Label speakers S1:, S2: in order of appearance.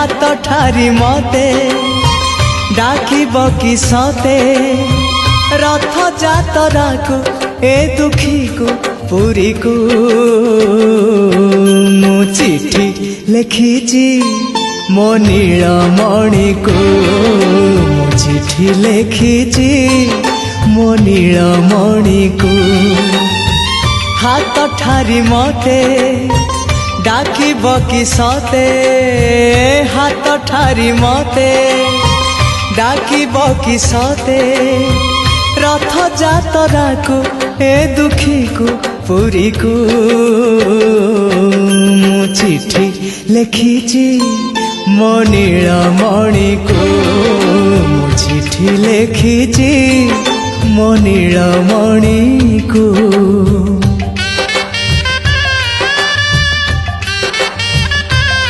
S1: हाथ ठारी मते डाकिब कि सते रथ जातरा को ए दुखी को पुरी को मु चिठी लिखिची मो नीलमणि को मु चिठी लिखिची मो नीलमणि को हाथ ठारी मते डाकिब कि सते हाथ ठारी मते डाकिब कि सते रथ जातरा को ए दुखी को पुरी को मु चिठी लिखिची मो नीलमणि को मु चिठी लिखिची मो नीलमणि को।